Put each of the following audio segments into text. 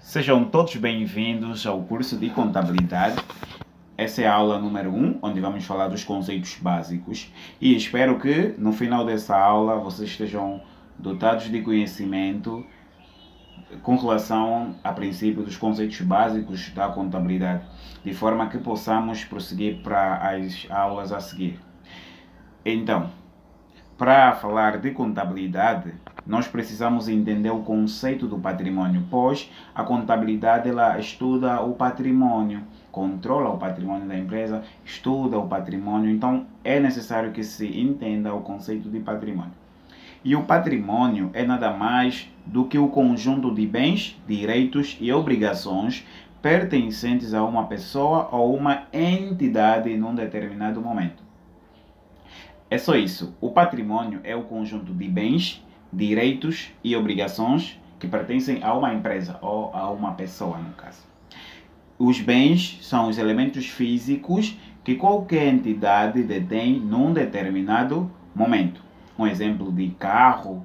Sejam todos bem-vindos ao curso de Contabilidade. Essa é a aula número 1, onde vamos falar dos conceitos básicos. E espero que, no final dessa aula, vocês estejam dotados de conhecimento com relação, a princípio, dos conceitos básicos da contabilidade, de forma que possamos prosseguir para as aulas a seguir. Então, para falar de contabilidade, nós precisamos entender o conceito do patrimônio, pois a contabilidade ela estuda o patrimônio, controla o patrimônio da empresa, estuda o patrimônio, então é necessário que se entenda o conceito de patrimônio. E o patrimônio é nada mais do que o conjunto de bens, direitos e obrigações pertencentes a uma pessoa ou uma entidade num determinado momento. É só isso. O patrimônio é o conjunto de bens, direitos e obrigações que pertencem a uma empresa ou a uma pessoa, no caso. Os bens são os elementos físicos que qualquer entidade detém num determinado momento. Um exemplo de carro,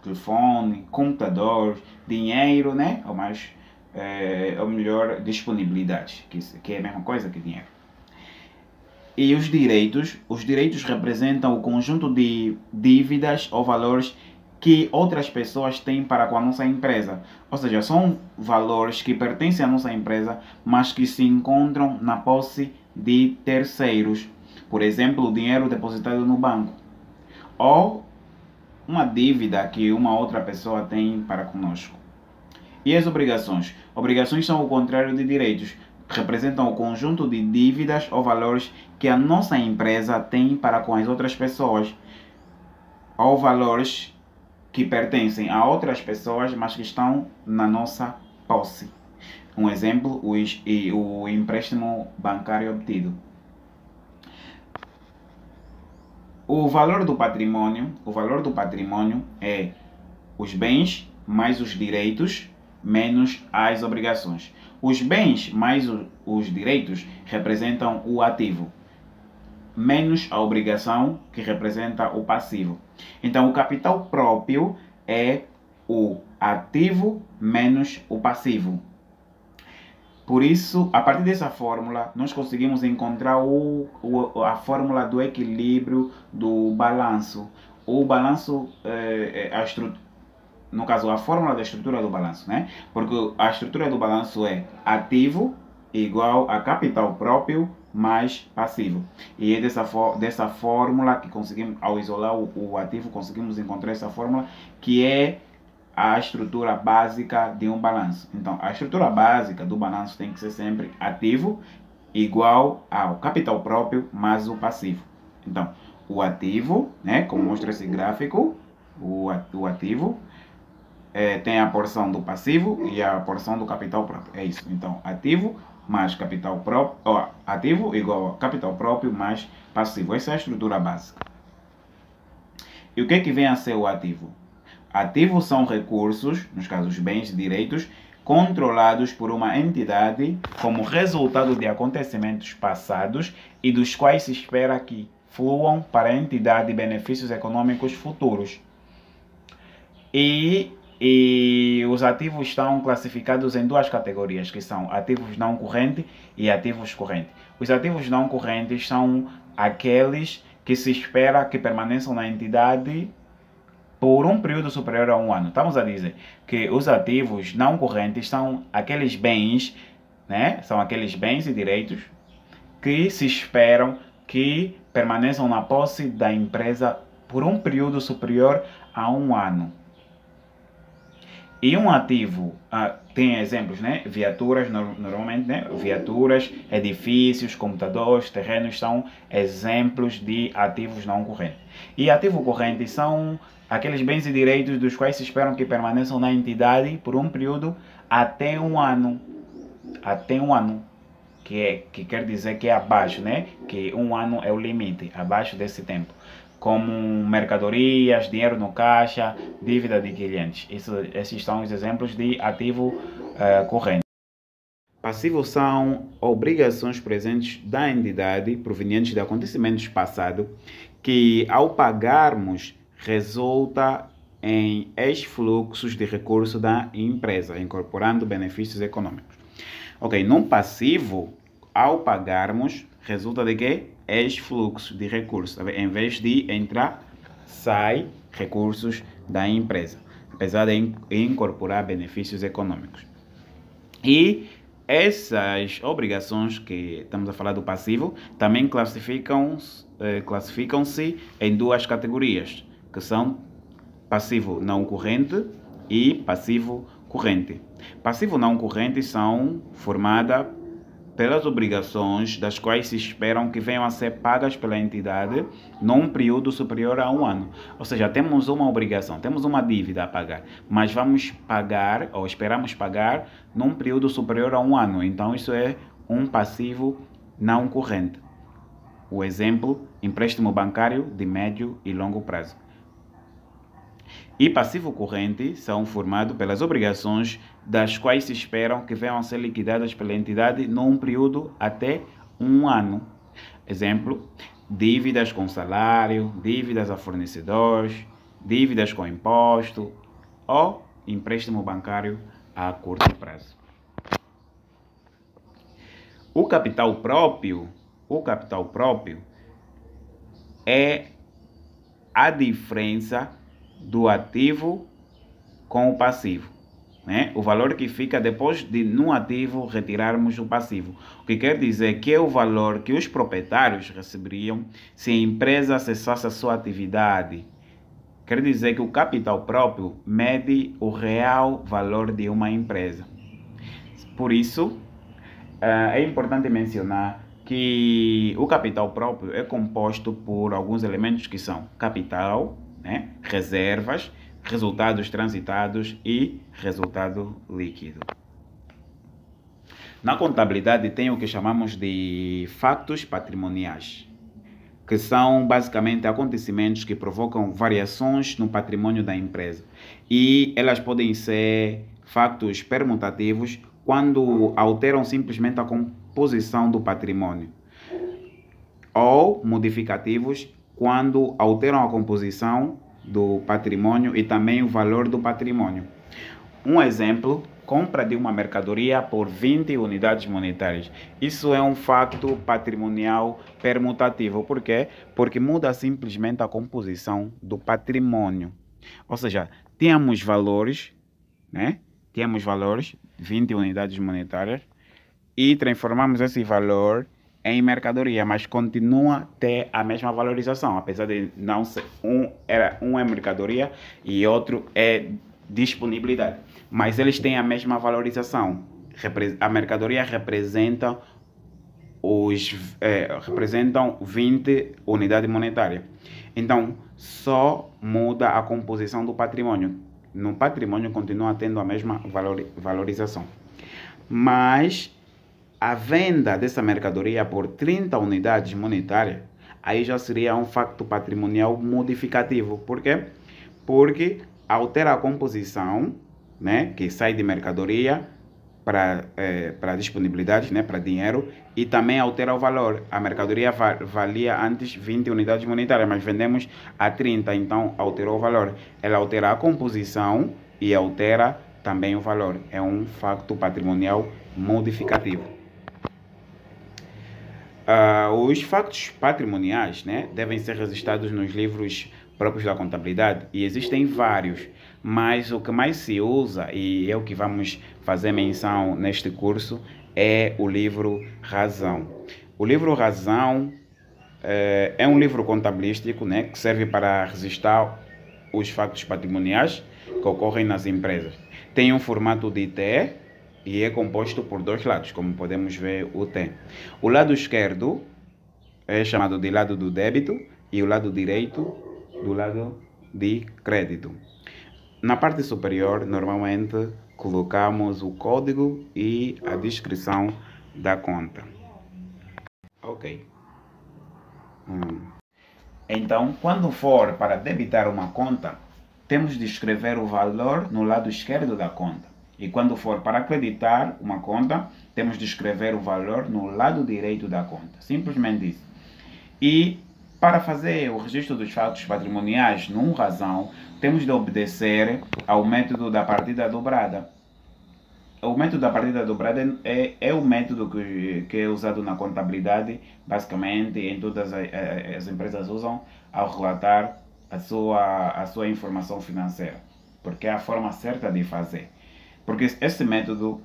telefone, computador, dinheiro, né? Ou melhor, disponibilidade, que é a mesma coisa que dinheiro. E os direitos representam o conjunto de dívidas ou valores que outras pessoas têm para com a nossa empresa. Ou seja, são valores que pertencem à nossa empresa, mas que se encontram na posse de terceiros. Por exemplo, o dinheiro depositado no banco. Ou uma dívida que uma outra pessoa tem para conosco. E as obrigações? Obrigações são o contrário de direitos. Representam o conjunto de dívidas ou valores que a nossa empresa tem para com as outras pessoas, ou valores que pertencem a outras pessoas, mas que estão na nossa posse. Um exemplo, o empréstimo bancário obtido. O valor do patrimônio é os bens mais os direitos menos as obrigações. Os bens mais os direitos representam o ativo, menos a obrigação, que representa o passivo. Então, o capital próprio é o ativo menos o passivo. Por isso, a partir dessa fórmula, nós conseguimos encontrar a fórmula do equilíbrio do balanço. O balanço, no caso, a fórmula da estrutura do balanço, né? Porque a estrutura do balanço é ativo igual a capital próprio mais passivo. E é dessa fórmula que conseguimos, ao isolar o ativo, conseguimos encontrar essa fórmula que é a estrutura básica de um balanço. Então, a estrutura básica do balanço tem que ser sempre ativo igual ao capital próprio mais o passivo. Então, o ativo, né, como mostra esse gráfico, o ativo tem a porção do passivo e a porção do capital próprio. É isso. Então, ativo mais capital próprio, ativo igual a capital próprio mais passivo. Essa é a estrutura básica. E o que vem a ser o ativo? Ativos são recursos, nos casos bens e direitos, controlados por uma entidade como resultado de acontecimentos passados e dos quais se espera que fluam para a entidade benefícios econômicos futuros. E os ativos estão classificados em duas categorias, que são ativos não correntes e ativos correntes. Os ativos não correntes são aqueles que se espera que permaneçam na entidade por um período superior a um ano. Estamos a dizer que os ativos não correntes são aqueles bens, né? São aqueles bens e direitos que se esperam que permaneçam na posse da empresa por um período superior a um ano. E um ativo, tem exemplos, né? Viaturas, normalmente, né? Viaturas, edifícios, computadores, terrenos são exemplos de ativos não correntes. E ativo corrente são aqueles bens e direitos dos quais se esperam que permaneçam na entidade por um período até um ano. Até um ano. Que quer dizer que é abaixo, né? Que um ano é o limite, abaixo desse tempo. Como mercadorias, dinheiro no caixa, dívida de clientes. Esses são os exemplos de ativo corrente. Passivos são obrigações presentes da entidade, provenientes de acontecimentos passados, que ao pagarmos resulta em ex-fluxos de recursos da empresa, incorporando benefícios econômicos. Ok, num passivo, ao pagarmos, resulta de que ex-fluxo de recursos. Em vez de entrar, sai recursos da empresa, apesar de incorporar benefícios econômicos. E essas obrigações que estamos a falar do passivo também classificam-se em duas categorias, que são passivo não corrente e passivo corrente. Passivo não corrente são formadas pelas obrigações das quais se esperam que venham a ser pagas pela entidade num período superior a um ano. Ou seja, temos uma obrigação, temos uma dívida a pagar, mas vamos pagar ou esperamos pagar num período superior a um ano. Então isso é um passivo não corrente. O exemplo, empréstimo bancário de médio e longo prazo. E passivo corrente são formados pelas obrigações das quais se esperam que venham a ser liquidadas pela entidade num período até um ano. Exemplo, dívidas com salário, dívidas a fornecedores, dívidas com imposto ou empréstimo bancário a curto prazo. O capital próprio é a diferença do ativo com o passivo, né? O valor que fica depois de no ativo retirarmos o passivo. O que quer dizer que é o valor que os proprietários receberiam se a empresa cessasse a sua atividade. Quer dizer que o capital próprio mede o real valor de uma empresa. Por isso, é importante mencionar que o capital próprio é composto por alguns elementos que são capital, né? Reservas, resultados transitados e resultado líquido. Na contabilidade tem o que chamamos de factos patrimoniais, que são basicamente acontecimentos que provocam variações no patrimônio da empresa. E elas podem ser factos permutativos quando alteram simplesmente a composição do patrimônio, ou modificativos quando alteram a composição do patrimônio e também o valor do patrimônio. Um exemplo, compra de uma mercadoria por 20 unidades monetárias. Isso é um facto patrimonial permutativo. Por quê? Porque muda simplesmente a composição do patrimônio. Ou seja, tínhamos valores, né? Tínhamos valores, 20 unidades monetárias, e transformamos esse valor em mercadoria, mas continua a ter a mesma valorização, apesar de não ser um é mercadoria e outro é disponibilidade, mas eles têm a mesma valorização. A mercadoria representam 20 unidades monetárias. Então, só muda a composição do patrimônio. No patrimônio continua tendo a mesma valorização. Mas a venda dessa mercadoria por 30 unidades monetárias, aí já seria um facto patrimonial modificativo. Por quê? Porque altera a composição, né, que sai de mercadoria para disponibilidade, né, para dinheiro, e também altera o valor. A mercadoria valia antes 20 unidades monetárias, mas vendemos a 30, então alterou o valor. Ela altera a composição e altera também o valor. É um facto patrimonial modificativo. Os factos patrimoniais, né, devem ser registrados nos livros próprios da contabilidade, e existem vários, mas o que mais se usa, e é o que vamos fazer menção neste curso, é o livro Razão. O livro Razão é um livro contabilístico, né, que serve para registrar os factos patrimoniais que ocorrem nas empresas. Tem um formato de T e é composto por dois lados, como podemos ver o T. O lado esquerdo é chamado de lado do débito e o lado direito do lado de crédito. Na parte superior, normalmente, colocamos o código e a descrição da conta. Ok. Então, quando for para debitar uma conta, temos de escrever o valor no lado esquerdo da conta. E quando for para acreditar uma conta, temos de escrever o valor no lado direito da conta. Simplesmente isso. E Para fazer o registro dos fatos patrimoniais num razão, temos de obedecer ao método da partida dobrada. O método da partida dobrada é o método que é usado na contabilidade, basicamente, em todas as empresas usam ao relatar a sua informação financeira, porque é a forma certa de fazer. Porque esse método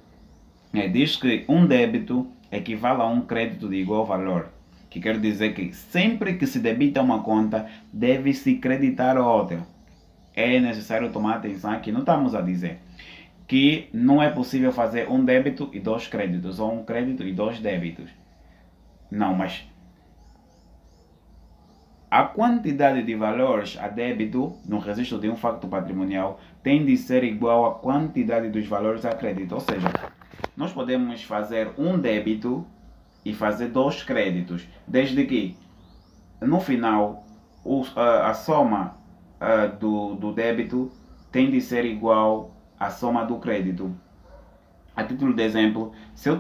diz que um débito equivale a um crédito de igual valor, que quer dizer que sempre que se debita uma conta, deve-se creditar outra. É necessário tomar atenção aqui, não estamos a dizer que não é possível fazer um débito e 2 créditos, ou um crédito e 2 débitos. Não, mas a quantidade de valores a débito no registro de um facto patrimonial tem de ser igual à quantidade dos valores a crédito. Ou seja, nós podemos fazer um débito e fazer 2 créditos, desde que no final a soma do débito tem de ser igual à soma do crédito. A título de exemplo, se eu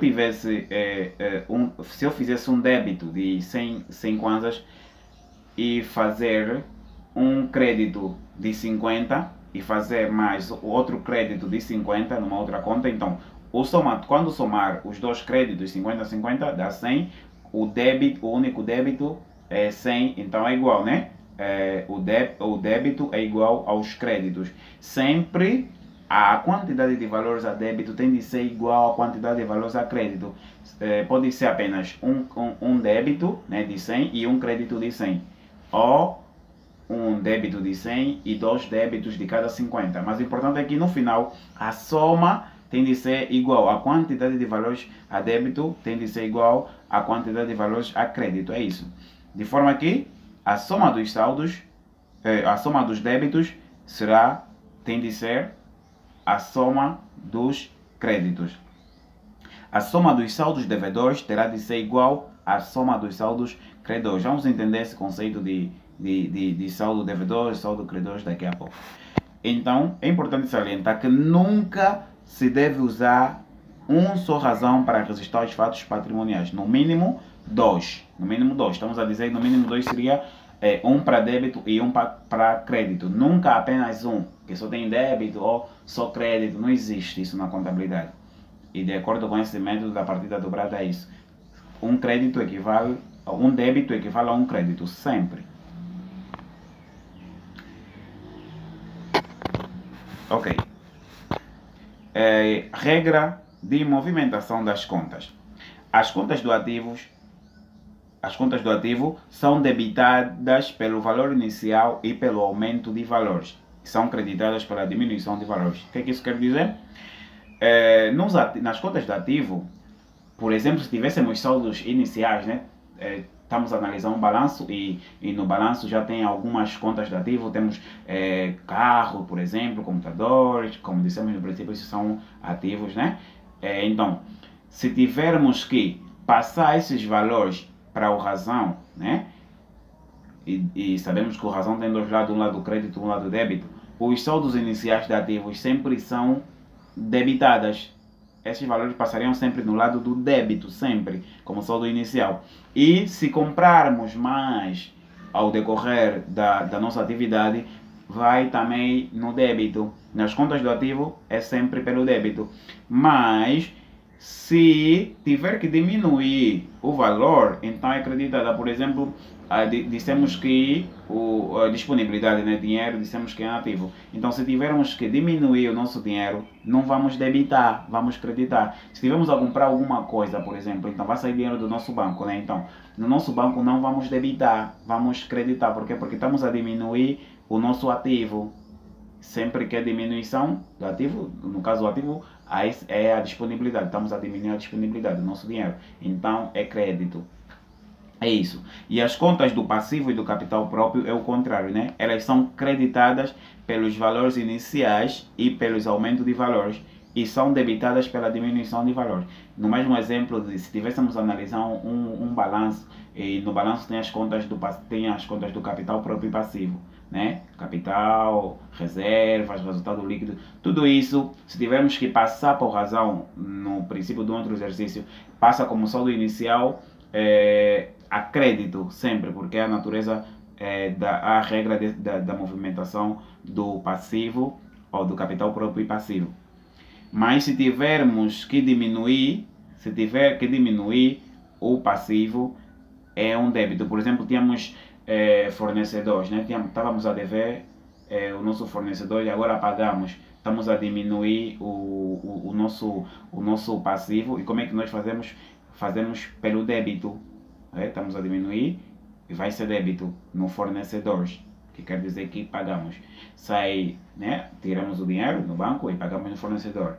fizesse um débito de 100 kwanzas e fazer um crédito de 50 e fazer mais outro crédito de 50 numa outra conta, então quando somar os 2 créditos 50-50 dá 100, o único débito é 100, então é igual, né? O débito é igual aos créditos. Sempre a quantidade de valores a débito tem de ser igual à quantidade de valores a crédito. Pode ser apenas um débito, né, de 100 e um crédito de 100. Ou um débito de 100 e 2 débitos de cada 50. Mas o importante é que no final a soma tem de ser igual. A quantidade de valores a débito tem de ser igual à quantidade de valores a crédito. É isso. De forma que a soma dos saldos, a soma dos débitos tem de ser a soma dos créditos. A soma dos saldos devedores terá de ser igual à soma dos saldos credores. Vamos entender esse conceito de saldo devedor e saldo credores daqui a pouco. Então, é importante salientar que nunca se deve usar uma só razão para registrar os fatos patrimoniais. No mínimo 2. No mínimo 2. Estamos a dizer que no mínimo 2 seria um para débito e um para crédito. Nunca apenas um, que só tem débito ou só crédito. Não existe isso na contabilidade. E de acordo com esse método da partida dobrada é isso. Um débito equivale a um crédito, sempre. Ok. Regra de movimentação das contas. As contas do ativo são debitadas pelo valor inicial e pelo aumento de valores. São creditadas pela diminuição de valores. O que é que isso quer dizer? Nas contas do ativo, por exemplo, se tivéssemos saldos iniciais, né? Estamos a analisar um balanço e no balanço já tem algumas contas de ativo, temos carro, por exemplo, computadores, como dissemos no princípio, isso são ativos, né? Então, se tivermos que passar esses valores para o razão, né? E sabemos que o razão tem 2 lados, um lado crédito e um lado débito, os saldos iniciais de ativos sempre são debitadas. Esses valores passariam sempre no lado do débito, sempre, como saldo inicial. E se comprarmos mais ao decorrer da nossa atividade, vai também no débito. Nas contas do ativo é sempre pelo débito. Mas se tiver que diminuir o valor, então é creditada. Por exemplo, dissemos que a disponibilidade, né, dinheiro, dissemos que é ativo. Então, se tivermos que diminuir o nosso dinheiro, não vamos debitar, vamos creditar. Se tivermos a comprar alguma coisa, por exemplo, então vai sair dinheiro do nosso banco, né? Então, no nosso banco não vamos debitar, vamos creditar. Por quê? Porque estamos a diminuir o nosso ativo. Sempre que é diminuição do ativo, no caso do ativo, é a disponibilidade. Estamos a diminuir a disponibilidade do nosso dinheiro. Então, é crédito. É isso. E as contas do passivo e do capital próprio é o contrário, né? Elas são creditadas pelos valores iniciais e pelos aumentos de valores e são debitadas pela diminuição de valores. No mesmo exemplo, se tivéssemos a analisar um balanço, e no balanço tem as contas do capital próprio e passivo, né? Capital, reservas, resultado líquido, tudo isso, se tivermos que passar por razão no princípio do outro exercício, passa como saldo inicial, a crédito sempre, porque é a natureza, a regra da movimentação do passivo ou do capital próprio e passivo. Mas se tivermos que diminuir, se tiver que diminuir o passivo, é um débito. Por exemplo, tínhamos fornecedores, né? Estávamos a dever o nosso fornecedor e agora pagamos. Estamos a diminuir o nosso passivo. E como é que nós fazemos? Fazemos pelo débito. Estamos a diminuir e vai ser débito no fornecedor, que quer dizer que pagamos. Sai, né? Tiramos o dinheiro no banco e pagamos no fornecedor.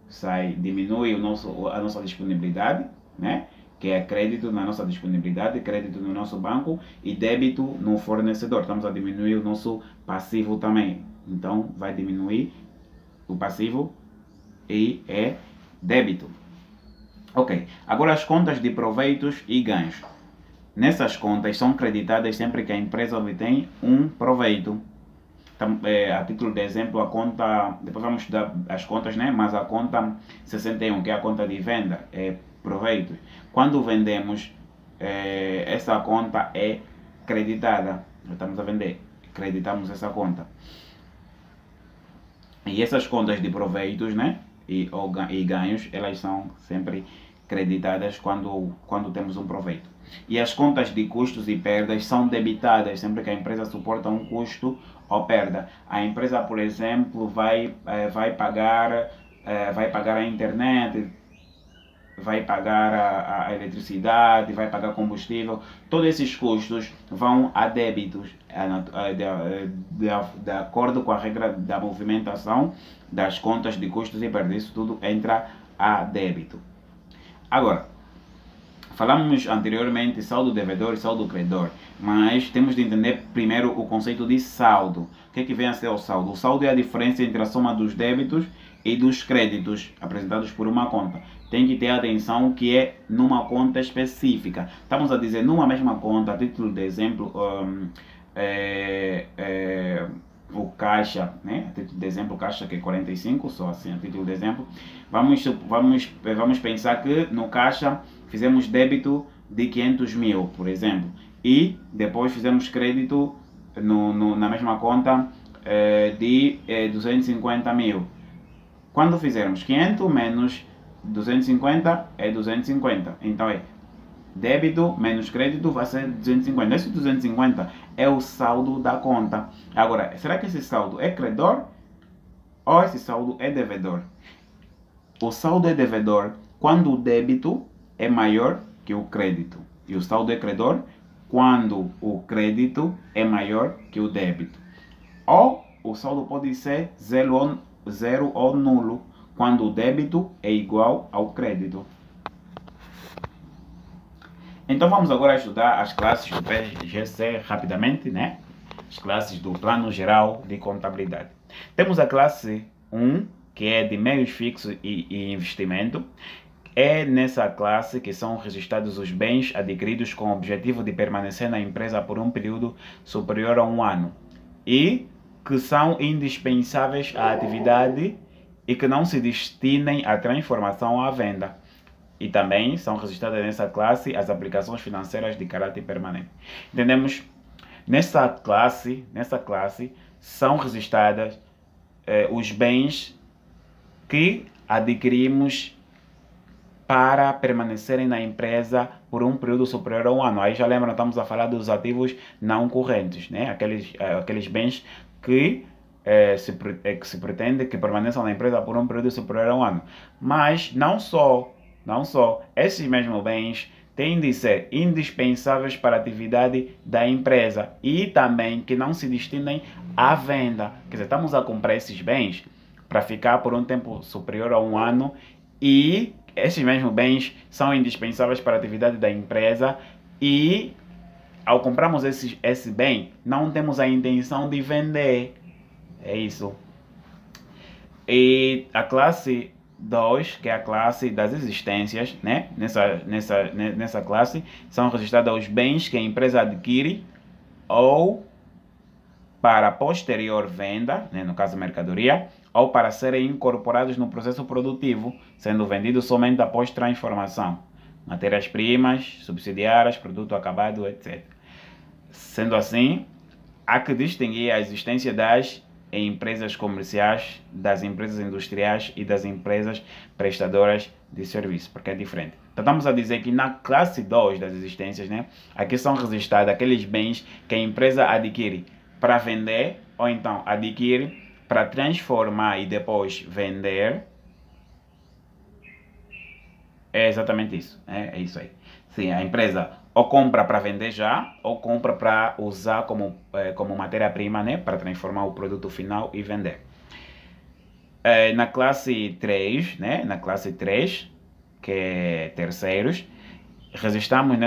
Sai, diminui a nossa disponibilidade, né? Que é crédito na nossa disponibilidade, crédito no nosso banco e débito no fornecedor. Estamos a diminuir o nosso passivo também. Então, vai diminuir o passivo e é débito. Ok, agora as contas de proveitos e ganhos. Nessas contas são creditadas sempre que a empresa obtém um proveito. Então, a título de exemplo, a conta, depois vamos estudar as contas, né? Mas a conta 61, que é a conta de venda, é proveitos. Quando vendemos, essa conta é creditada. Estamos a vender, creditamos essa conta. E essas contas de proveitos, né? E ganhos, elas são sempre creditadas quando temos um proveito. E as contas de custos e perdas são debitadas sempre que a empresa suporta um custo ou perda. A empresa, por exemplo, vai pagar a internet, vai pagar a eletricidade, vai pagar combustível. Todos esses custos vão a débitos, de acordo com a regra da movimentação das contas de custos e perdas. Isso tudo entra a débito. Agora, falamos anteriormente saldo devedor e saldo credor, mas temos de entender primeiro o conceito de saldo. O que vem a ser o saldo? O saldo é a diferença entre a soma dos débitos e dos créditos apresentados por uma conta. Tem que ter atenção que é numa conta específica. Estamos a dizer numa mesma conta, a título de exemplo, o caixa, né? A título de exemplo, caixa que é 45, só assim, a título de exemplo. Vamos pensar que no caixa fizemos débito de 500 mil, por exemplo, e depois fizemos crédito na mesma conta de 250 mil. Quando fizermos 500 menos 250 é 250, então é débito menos crédito vai ser 250. Esse 250 é o saldo da conta. Agora, será que esse saldo é credor ou esse saldo é devedor? O saldo é devedor quando o débito é maior que o crédito. E o saldo é credor quando o crédito é maior que o débito. Ou o saldo pode ser zero ou nulo quando o débito é igual ao crédito. Então vamos agora estudar as classes do PGC rapidamente, né? As classes do Plano Geral de Contabilidade. Temos a classe 1, que é de meios fixos e investimento. É nessa classe que são registrados os bens adquiridos com o objetivo de permanecer na empresa por um período superior a um ano e que são indispensáveis à atividade e que não se destinem à transformação ou à venda. E também são registradas nessa classe as aplicações financeiras de caráter permanente. Entendemos? Nessa classe são registradas os bens que adquirimos para permanecerem na empresa por um período superior a um ano. Aí já lembram, estamos a falar dos ativos não correntes, né? Aqueles bens que se pretende que permaneçam na empresa por um período superior a um ano. Mas não só, esses mesmos bens têm de ser indispensáveis para a atividade da empresa e também que não se destinem à venda. Quer dizer, estamos a comprar esses bens para ficar por um tempo superior a um ano e esses mesmos bens são indispensáveis para a atividade da empresa e ao comprarmos esse bem, não temos a intenção de vender. É isso. E a classe 2, que é a classe das existências, né? Nessa classe são registrados os bens que a empresa adquire ou para posterior venda, né? No caso mercadoria, ou para serem incorporados no processo produtivo, sendo vendidos somente após transformação. matérias-primas, subsidiárias, produto acabado, etc. Sendo assim, há que distinguir a existência das empresas comerciais, das empresas industriais e das empresas prestadoras de serviço, porque é diferente. Então estamos a dizer que na classe 2 das existências, né, aqui são registrados aqueles bens que a empresa adquire para vender ou então adquire para transformar e depois vender. É exatamente isso, é isso aí. Sim, a empresa ou compra para vender já, ou compra para usar como matéria-prima, né, para transformar o produto final e vender. Na classe 3, né, na classe 3, que é terceiros, registramos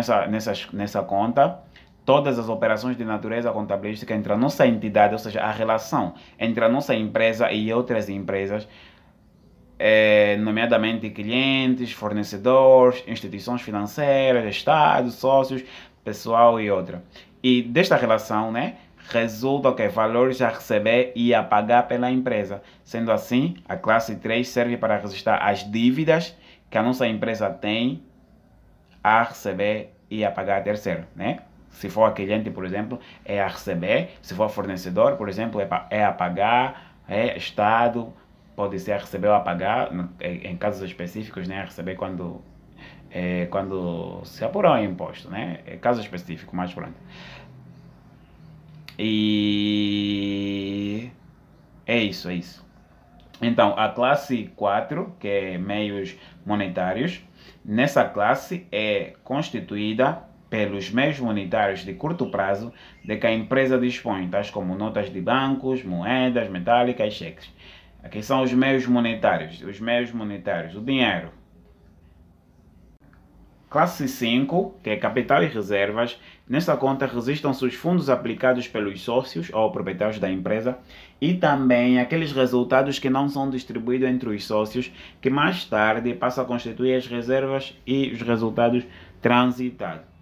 nessa conta todas as operações de natureza contabilística entre a nossa entidade, ou seja, a relação entre a nossa empresa e outras empresas, nomeadamente clientes, fornecedores, instituições financeiras, estados, sócios, pessoal e outra. E desta relação, né, resulta que valores a receber e a pagar pela empresa. Sendo assim, a classe 3 serve para registrar as dívidas que a nossa empresa tem a receber e a pagar a terceiro, né? Se for a cliente, por exemplo, é a receber. Se for fornecedor, por exemplo, é a pagar. Estado, pode ser a receber ou a pagar, em casos específicos, né? A receber quando se apurou o imposto, né? É caso específico, mas pronto. E é isso, é isso. Então, a classe 4, que é meios monetários, nessa classe é constituída pelos meios monetários de curto prazo de que a empresa dispõe, tais como notas de bancos, moedas metálicas, cheques. Aqui são os meios monetários, o dinheiro. Classe 5, que é capital e reservas, nessa conta registram-se os fundos aplicados pelos sócios ou proprietários da empresa e também aqueles resultados que não são distribuídos entre os sócios, que mais tarde passam a constituir as reservas e os resultados transitados.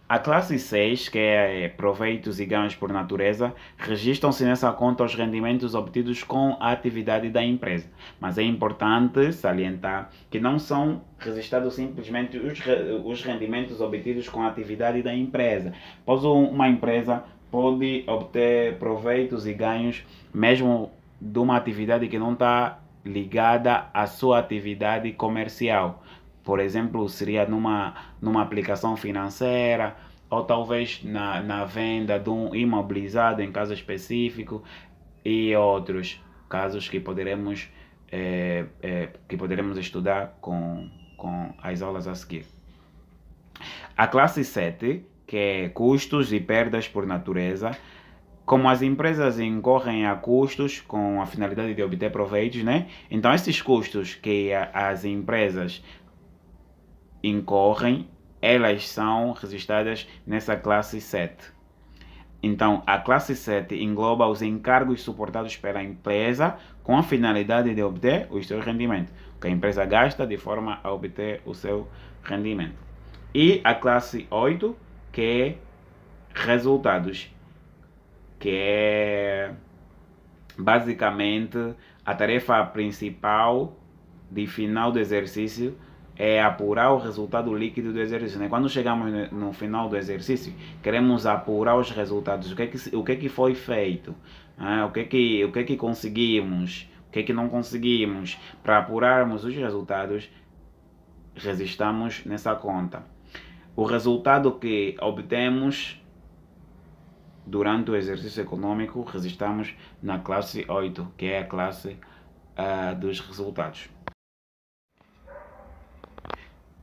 A classe 6, que é proveitos e ganhos por natureza, registram-se nessa conta os rendimentos obtidos com a atividade da empresa. Mas é importante salientar que não são registrados simplesmente os rendimentos obtidos com a atividade da empresa, pois uma empresa pode obter proveitos e ganhos mesmo de uma atividade que não está ligada à sua atividade comercial. Por exemplo, seria numa aplicação financeira ou talvez na venda de um imobilizado em caso específico e outros casos que poderemos estudar com as aulas a seguir. A classe 7, que é custos e perdas por natureza, como as empresas incorrem a custos com a finalidade de obter proveitos, né? Então esses custos que as empresas incorrem, elas são registradas nessa classe 7. Então, a classe 7 engloba os encargos suportados pela empresa com a finalidade de obter o seu rendimento, que a empresa gasta de forma a obter o seu rendimento. E a classe 8, que é resultados, que é basicamente a tarefa principal de final do exercício, é apurar o resultado líquido do exercício, né? Quando chegamos no final do exercício, queremos apurar os resultados, o que é que foi feito, o que é que conseguimos, o que é que não conseguimos. Para apurarmos os resultados, registramos nessa conta. O resultado que obtemos durante o exercício econômico, registramos na classe 8, que é a classe dos resultados.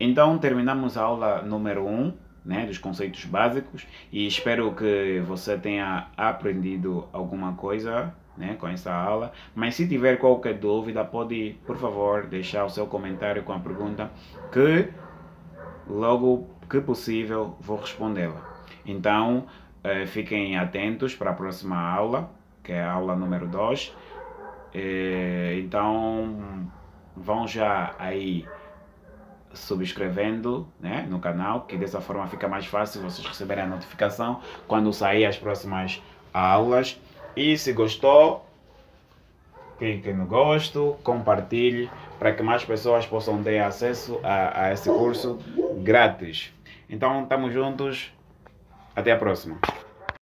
Então, terminamos a aula número 1, né, dos conceitos básicos, e espero que você tenha aprendido alguma coisa, né, com essa aula. Mas se tiver qualquer dúvida, pode, por favor, deixar o seu comentário com a pergunta, que logo que possível vou respondê-la. Então, fiquem atentos para a próxima aula, que é a aula número 2. Então, vão já aí subscrevendo, né, no canal, que dessa forma fica mais fácil vocês receberem a notificação quando sair as próximas aulas. E se gostou, clique no gosto, compartilhe para que mais pessoas possam ter acesso a esse curso grátis. Então, estamos juntos. Até a próxima.